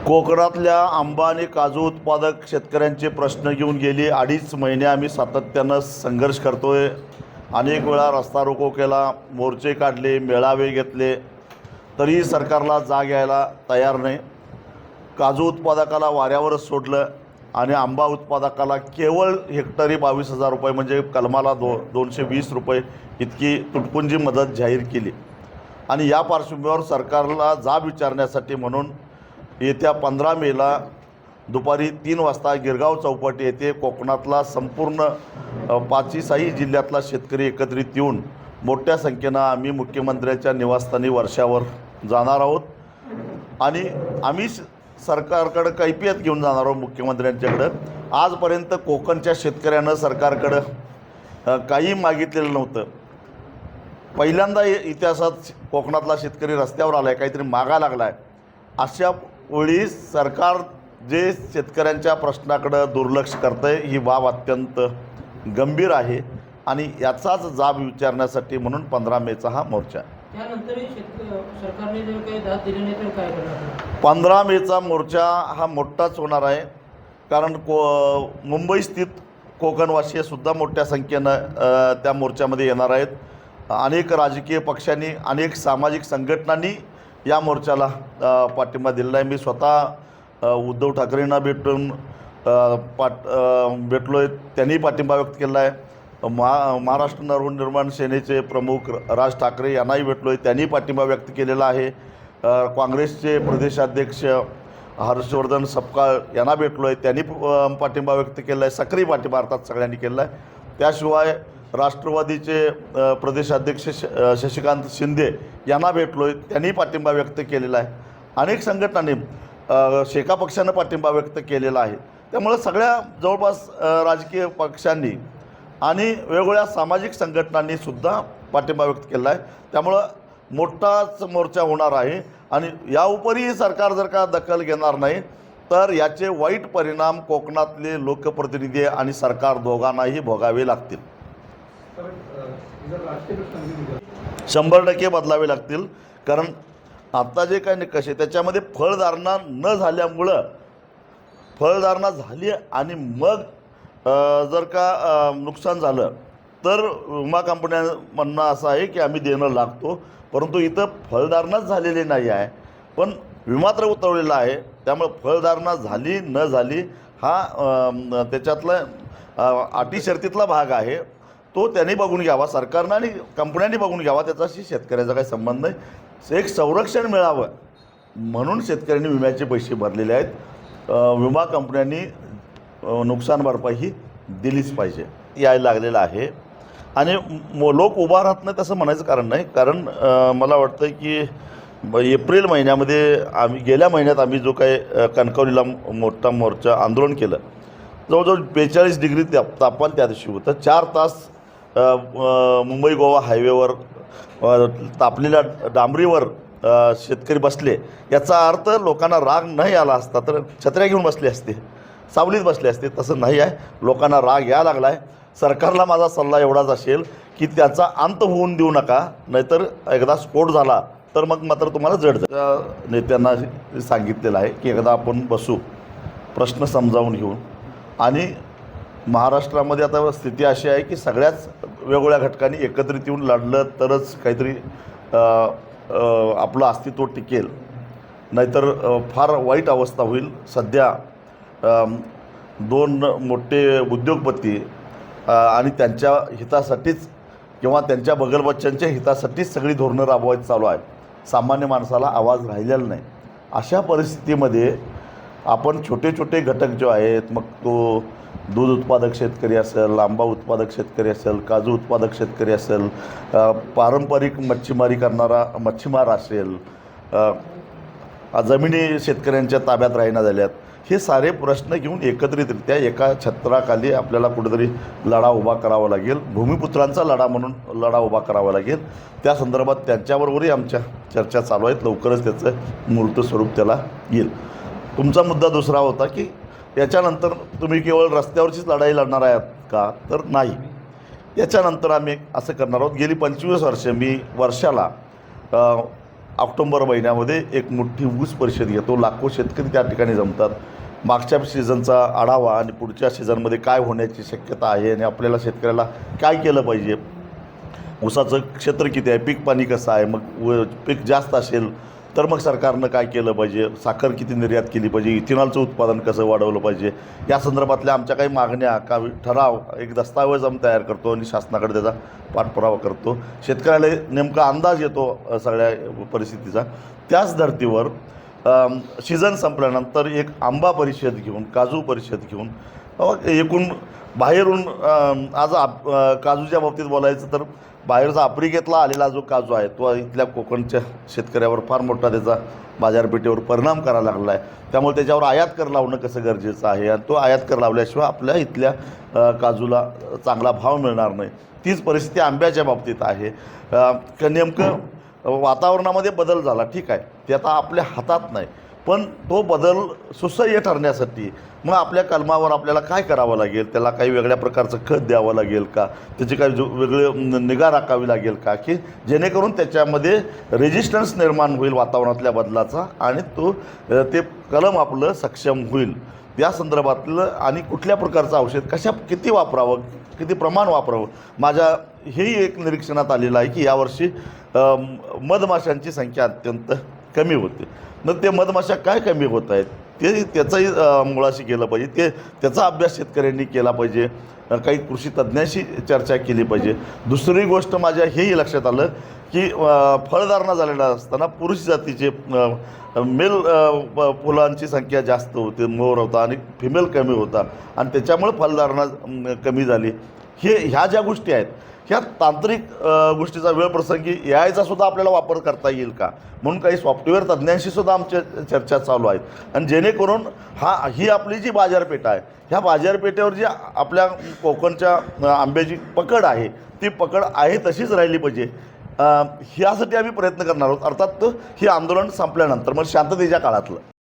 कोकणातल्या आंबा आणि काजू उत्पादक शेतकऱ्यांचे प्रश्न घेऊन गेली 2.5 महिने आम्ही सातत्यानं संघर्ष करतोय। अनेक वेळा रस्ता रोको केला, मोर्चे काढले, मेळावे घेतले, तरीही सरकारला जाग यायला तयार नाही। काजू उत्पादकाला वाऱ्यावरच सोडलं आणि आंबा उत्पादकाला केवळ हेक्टरी 22,000 रुपये म्हणजे कलमाला 220 रुपये इतकी तुटपुंजी मदत जाहीर केली। आणि या पार्श्वभूमीवर सरकारला जाब विचारण्यासाठी म्हणून येत्या 15 मेला दुपारी 3 वाजता गिरगाव चौपाटी येथे कोकणातला संपूर्ण 5ही जिल्ह्यातला शेतकरी एकत्रित येऊन मोठ्या संख्येनं आम्ही मुख्यमंत्र्यांच्या निवासस्थानी वर्षावर जाणार आहोत। आणि आम्ही सरकारकडे कैफियत घेऊन जाणार आहोत मुख्यमंत्र्यांच्याकडं। आजपर्यंत कोकणच्या शेतकऱ्यानं सरकारकडं काही मागितलेलं नव्हतं। पहिल्यांदा इतिहासात कोकणातला शेतकरी रस्त्यावर आला आहे, काहीतरी मागा लागला आहे। अशा वेळी सरकार जे शेतकऱ्यांच्या प्रश्नाकडे दुर्लक्ष करतं आहे, ही बाब अत्यंत गंभीर आहे आणि याचाच जाब विचारण्यासाठी म्हणून 15 मेचा हा मोर्चा। त्यानंतरही सरकारने जर काही दाद दिली नाही तर काय करणार? 15 मेचा मोर्चा हा मोठाच होणार आहे, कारण मुंबई स्थित कोकणवासीय सुद्धा मोठ्या संख्येनं त्या मोर्चामध्ये येणार आहेत। अनेक राजकीय पक्षांनी, अनेक सामाजिक संघटनांनी या मोर्चाला पाठिंबा दिलेला आहे। मी स्वतः उद्धव ठाकरेंना भेटलो आहे, त्यांनी पाठिंबा व्यक्त केला आहे। महाराष्ट्र नवनिर्माण सेनेचे प्रमुख राज ठाकरे यांनाही भेटलो आहे, त्यांनी पाठिंबा व्यक्त केलेला आहे। काँग्रेसचे प्रदेशाध्यक्ष हर्षवर्धन सपकाळ यांना भेटलो आहे, त्यांनी पाठिंबा व्यक्त केला आहे। सक्रिय पाठिंबा अर्थात सगळ्यांनी केला आहे। त्याशिवाय राष्ट्रवादीचे प्रदेशाध्यक्ष शशिकांत शिंदे यांना भेटलो आहे, त्यांनी पाठिंबा व्यक्त केलेला आहे। अनेक संघटनांनी शेका पक्षानं पाठिंबा व्यक्त केलेला आहे। त्यामुळे सगळ्या जवळपास राजकीय पक्षांनी आणि वेगवेगळ्या सामाजिक संघटनांनी सुद्धा पाठिंबा व्यक्त केला आहे। त्यामुळं मोठाच मोर्चा होणार आहे आणि याउपरी सरकार जर का दखल घेणार नाही तर याचे वाईट परिणाम कोकणातले लोकप्रतिनिधी आणि सरकार दोघांनाही भोगावे लागतील। 100% बदलावे लागतील, कारण आता जे काही निकष आहे त्याच्यामध्ये फळधारणा न झाल्यामुळं फळधारणा झाली आणि मग जर का नुकसान झालं तर विमा कंपन्या म्हणणं असं आहे की आम्ही देणं लागतो, परंतु इथं फळधारणाच झालेली नाही आहे, पण विमा तर उतरवलेला आहे। त्यामुळे फळधारणा झाली न झाली हा त्याच्यातला अटी शर्तीतला भाग आहे, तो त्यांनी बघून घ्यावा, सरकारनं आणि कंपन्यांनी बघून घ्यावा, त्याच्याशी शेतकऱ्याचा काही संबंध नाही। एक संरक्षण मिळावं म्हणून शेतकऱ्यांनी विम्याचे पैसे भरलेले आहेत। विमा कंपन्यांनी नुकसान भरपाई ही दिलीच पाहिजे यायला लागलेलं आहे। आणि लोक उभा राहत नाही तसं म्हणायचं कारण नाही, कारण मला वाटतं की एप्रिल महिन्यामध्ये गेल्या महिन्यात आम्ही जो काही कणकवलीला मोठा मोर्चा आंदोलन केलं, जवळजवळ 42 डिग्री तापमान त्या दिवशी होतं। 4 तास मुंबई गोवा हायवेवर तापलेल्या डांबरीवर शेतकरी बसले। याचा अर्थ लोकांना राग नाही आला असता तर छत्र्या घेऊन बसले असते, सावलीत बसले असते, तसं नाही आहे। लोकांना राग यायला लागला आहे। सरकारला माझा सल्ला एवढाच असेल की त्याचा अंत होऊन देऊ नका, नाहीतर एकदा स्फोट झाला तर मग मात्र तुम्हाला जड नेत्यांना सांगितलेलं आहे की एकदा आपण बसू, प्रश्न समजावून घेऊन। आणि महाराष्ट्रामध्ये आता स्थिती अशी आहे की सगळ्याच वेगवेगळ्या घटकांनी एकत्रित येऊन लढलं तरच काहीतरी आपलं अस्तित्व टिकेल, नाहीतर फार वाईट अवस्था होईल। सध्या 2 मोठे उद्योगपती आणि त्यांच्या हितासाठीच किंवा त्यांच्या बगलबच्च्यांच्या हितासाठीच सगळी धोरणं राबवायची चालू आहे, सामान्य माणसाला आवाज राहिलेला नाही। अशा परिस्थितीमध्ये आपण छोटे छोटे घटक जो आहेत, मग तो दूध उत्पादक शेतकरी असेल, आंबा उत्पादक शेतकरी असेल, काजू उत्पादक शेतकरी असेल, पारंपरिक मच्छीमारी करणारा मच्छीमार असेल, जमिनी शेतकऱ्यांच्या ताब्यात राहिना झाल्यात, हे सारे प्रश्न घेऊन एकत्रितरित्या एका छत्राखाली आपल्याला कुठेतरी लढा उभा करावा लागेल। भूमिपुत्रांचा लढा म्हणून लढा उभा करावा लागेल। त्या संदर्भात त्यांच्याबरोबरही आमच्या चर्चा चालू आहेत, लवकरच त्याचं मूर्त स्वरूप त्याला येईल। तुमचा मुद्दा दुसरा होता की याच्यानंतर तुम्ही केवळ रस्त्यावरचीच लढाई लढणार आहात का, तर नाही। याच्यानंतर आम्ही असं करणार आहोत, गेली 25 वर्षे मी वर्षाला ऑक्टोबर महिन्यामध्ये एक मोठी ऊस परिषद घेतो. लाखो शेतकरी त्या ठिकाणी जमतात. मागच्या सीझनचा आढावा आणि पुढच्या सीझनमध्ये काय होण्याची शक्यता आहे आणि आपल्याला शेतकऱ्याला काय केलं पाहिजे, ऊसाचं क्षेत्र किती आहे, पीक पाणी कसं आहे, मग पीक जास्त असेल तर मग सरकारनं काय केलं पाहिजे, साखर किती निर्यात केली पाहिजे, इथेनॉलचं उत्पादन कसं वाढवलं पाहिजे, या संदर्भातल्या आमच्या काही मागण्या का ठराव एक दस्तावेज आम्ही तयार करतो आणि शासनाकडे त्याचा पाठपुरावा करतो. शेतकऱ्याला नेमका अंदाज येतो सगळ्या परिस्थितीचा. त्याच धर्तीवर सीझन संपल्यानंतर एक आंबा परिषद घेऊन, काजू परिषद घेऊन एकूण बाहेरून आज काजूच्या बाबतीत बोलायचं तर बाहेरचा आफ्रिकेतला आलेला जो काजू आहे तो इथल्या कोकणच्या शेतकऱ्यावर फार मोठा त्याचा बाजारपेठेवर परिणाम करायला लागला आहे. त्यामुळे त्याच्यावर आयात कर लावणं कसं गरजेचं आहे आणि तो आयात कर लावल्याशिवाय आपल्या इथल्या काजूला चांगला भाव मिळणार नाही. तीच परिस्थिती आंब्याच्या बाबतीत आहे. नेमकं वातावरणामध्ये बदल झाला, ठीक आहे, ते आता आपल्या हातात नाही, पण तो बदल सुसह्य ठरण्यासाठी मग आपल्या कलमावर आपल्याला काय करावं लागेल, त्याला काही वेगळ्या प्रकारचं खत द्यावं लागेल का, त्याची काही वेगळी निगा राखावी लागेल का, की जेणेकरून त्याच्यामध्ये रेजिस्टन्स निर्माण होईल वातावरणातल्या बदलाचा आणि ते कलम आपलं सक्षम होईल. या संदर्भातलं आणि कुठल्या प्रकारचं औषध किती वापरावं, किती प्रमाण वापरावं. माझ्या हेही एक निरीक्षणात आलेलं आहे की यावर्षी मधमाशांची संख्या अत्यंत कमी होते. मग ते मधमाशा काय कमी होत आहेत त्याचंही मुळाशी केलं पाहिजे, त्याचा अभ्यास शेतकऱ्यांनी केला पाहिजे, काही कृषी तज्ज्ञांशी चर्चा केली पाहिजे. दुसरी गोष्ट माझ्या हेही लक्षात आलं की फळधारणा झालेला असताना पुरुष जातीचे मेल फुलांची संख्या जास्त होते, मोर होता आणि फिमेल कमी होता आणि त्याच्यामुळे फळधारणा कमी झाली. ह्या ज्या गोष्टी आहेत ह्या तांत्रिक गोष्टीचा वेळप्रसंगी AIचा सुद्धा आपल्याला वापर करता येईल का म्हणून काही सॉफ्टवेअर तज्ज्ञांशी सुद्धा आमच्या चर्चा चालू आहेत. आणि जेणेकरून ही आपली जी बाजारपेठ आहे ह्या बाजारपेठेवर जी आपल्या कोकणच्या आंब्याची पकड आहे ती पकड आहे तशीच राहिली पाहिजे. ह्यासाठी आम्ही प्रयत्न करणार आहोत. अर्थात हे आंदोलन संपल्यानंतर मग शांततेच्या काळातलं